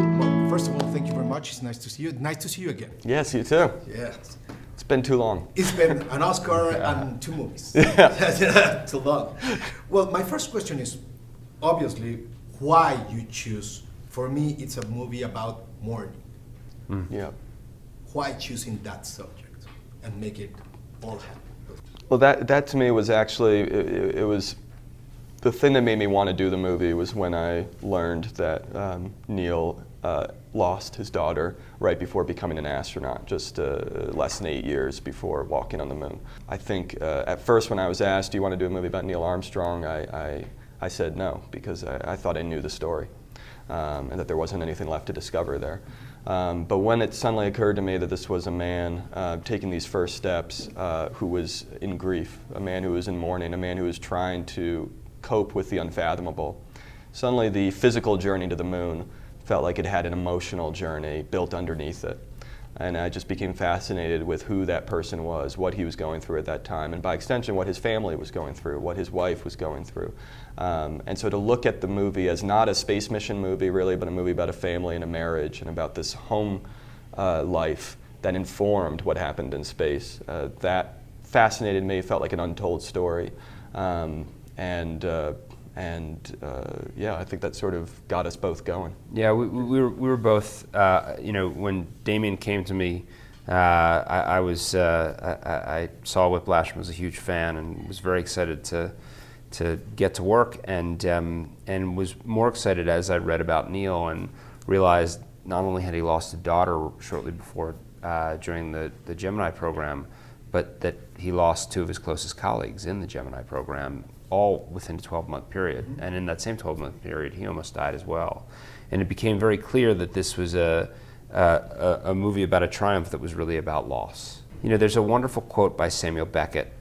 Well, first of all, thank you very much. It's nice to see you. Nice to see you again. Yes, you too. Yes. It's been too long. It's been an Oscar and 2 movies. Yeah. Too long. Well, my first question is, obviously, why you choose. For me, it's a movie about mourning. Yeah. Why choosing that subject and make it all happen? Well, that to me was actually, it was, the thing that made me want to do the movie was when I learned that Neil lost his daughter right before becoming an astronaut, just less than 8 years before walking on the moon. I think at first when I was asked, do you want to do a movie about Neil Armstrong, I said no, because I thought I knew the story and that there wasn't anything left to discover there. But when it suddenly occurred to me that this was a man taking these first steps who was in grief, a man who was in mourning, a man who was trying to cope with the unfathomable, suddenly the physical journey to the moon felt like it had an emotional journey built underneath it. And I just became fascinated with who that person was, what he was going through at that time, and by extension what his family was going through, what his wife was going through. And so to look at the movie as not a space mission movie really, but a movie about a family and a marriage and about this home life that informed what happened in space, that fascinated me, felt like an untold story. Yeah, I think that sort of got us both going. Yeah, we were both, when Damien came to me, I saw Whiplash and was a huge fan and was very excited to get to work and was more excited as I read about Neil and realized not only had he lost a daughter shortly before during the Gemini program, but that he lost 2 of his closest colleagues in the Gemini program, all within a 12-month period. And in that same 12-month period, he almost died as well. And it became very clear that this was a movie about a triumph that was really about loss. You know, there's a wonderful quote by Samuel Beckett,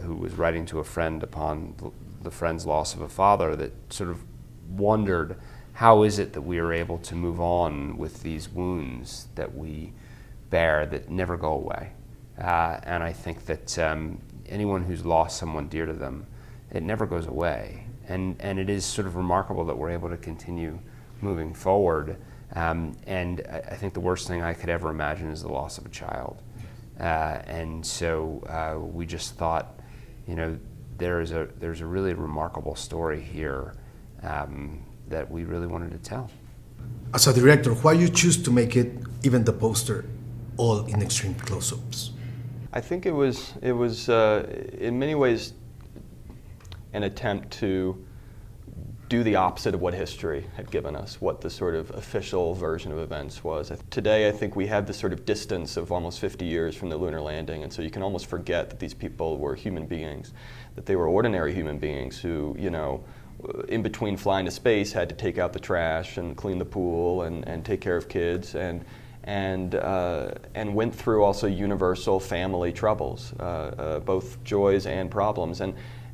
who was writing to a friend upon the friend's loss of a father, that sort of wondered, how is it that we are able to move on with these wounds that we bear that never go away? And I think that anyone who's lost someone dear to them, it never goes away. And it is sort of remarkable that we're able to continue moving forward. And I think the worst thing I could ever imagine is the loss of a child. And so we just thought, there's a really remarkable story here that we really wanted to tell. As a director, why you choose to make it, even the poster, all in extreme close-ups? I think it was in many ways an attempt to do the opposite of what history had given us, what the sort of official version of events was. Today I think we have this sort of distance of almost 50 years from the lunar landing, and so you can almost forget that these people were human beings, that they were ordinary human beings who, in between flying to space had to take out the trash and clean the pool and take care of kids and went through also universal family troubles, both joys and problems.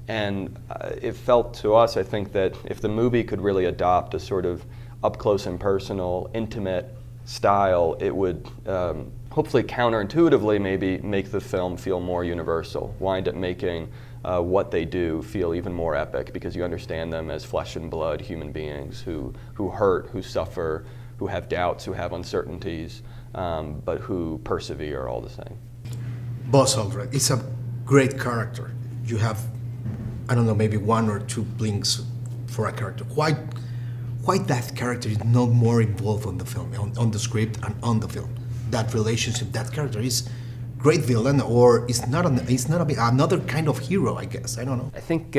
And it felt to us, I think, that if the movie could really adopt a sort of up-close and personal, intimate style, it would hopefully counterintuitively maybe make the film feel more universal, wind up making what they do feel even more epic, because you understand them as flesh and blood human beings who hurt, who suffer, who have doubts, who have uncertainties, but who persevere all the same. Buzz Aldrin, it's a great character. You have, I don't know, maybe 1 or 2 blinks for a character. Why that character is not more involved on the film, on the script and on the film? That relationship, that character is great villain, or it's not another kind of hero, I guess. I don't know. I think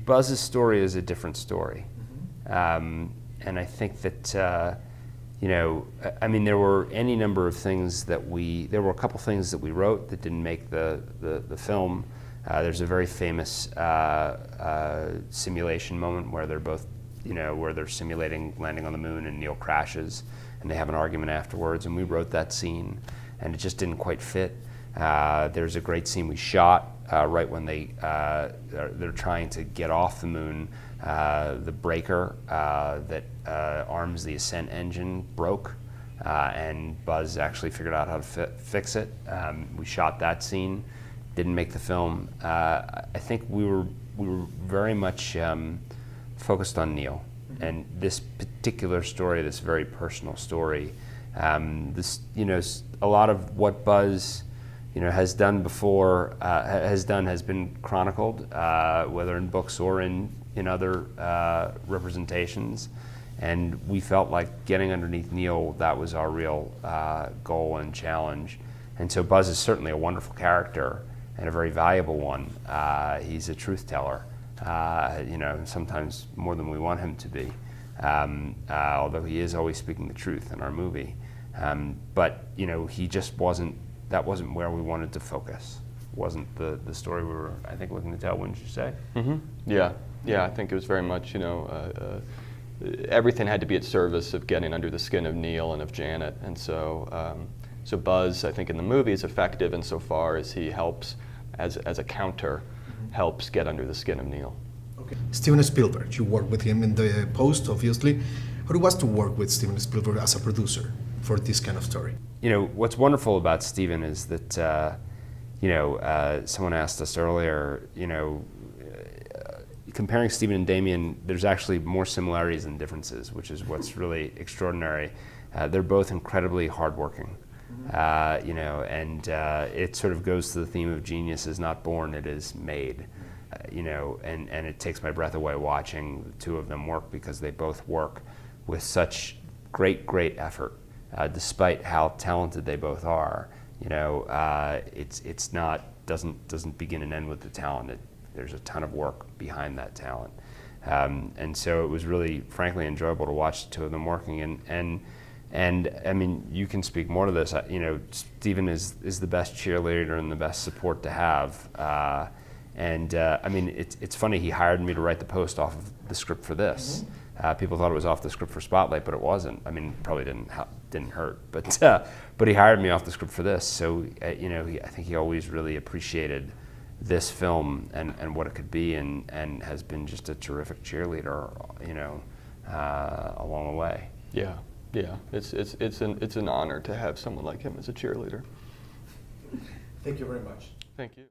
Buzz's story is a different story, and I think that there were any number of things that there were a couple things that we wrote that didn't make the film. There's a very famous simulation moment where they're both, where they're simulating landing on the moon and Neil crashes and they have an argument afterwards, and we wrote that scene and it just didn't quite fit. There's a great scene we shot right when they're trying to get off the moon. The breaker that arms the ascent engine broke, and Buzz actually figured out how to fix it. We shot that scene, didn't make the film. I think we were very much focused on Neil, and this particular story, this very personal story, a lot of what Buzz, has done before, has been chronicled, whether in books or in other representations. And we felt like getting underneath Neil, that was our real goal and challenge. And so Buzz is certainly a wonderful character and a very valuable one. He's a truth teller, sometimes more than we want him to be, although he is always speaking the truth in our movie. But he just that wasn't where we wanted to focus. Wasn't the story we were, I think, looking to tell, wouldn't you say? Mm-hmm. Yeah, I think it was very much, everything had to be at service of getting under the skin of Neil and of Janet. And so Buzz, I think in the movie, is effective insofar as he helps, as a counter, helps get under the skin of Neil. Okay. Steven Spielberg, you worked with him in the post, obviously. How it was to work with Steven Spielberg as a producer for this kind of story? What's wonderful about Steven is that, someone asked us earlier, comparing Steven and Damien, there's actually more similarities than differences, which is what's really extraordinary. They're both incredibly hardworking, and it sort of goes to the theme of genius is not born, it is made. And it takes my breath away watching the two of them work, because they both work with such great effort, despite how talented they both are. It's not doesn't begin and end with the talent. There's a ton of work behind that talent, and so it was really, frankly, enjoyable to watch the two of them working. And I mean, you can speak more to this. Steven is the best cheerleader and the best support to have. I mean, it's funny, he hired me to write the post off of the script for this. People thought it was off the script for Spotlight, but it wasn't. I mean, probably didn't hurt, but he hired me off the script for this. So I think he always really appreciated this film and what it could be, and has been just a terrific cheerleader, along the way. Yeah, it's an honor to have someone like him as a cheerleader. Thank you very much. Thank you.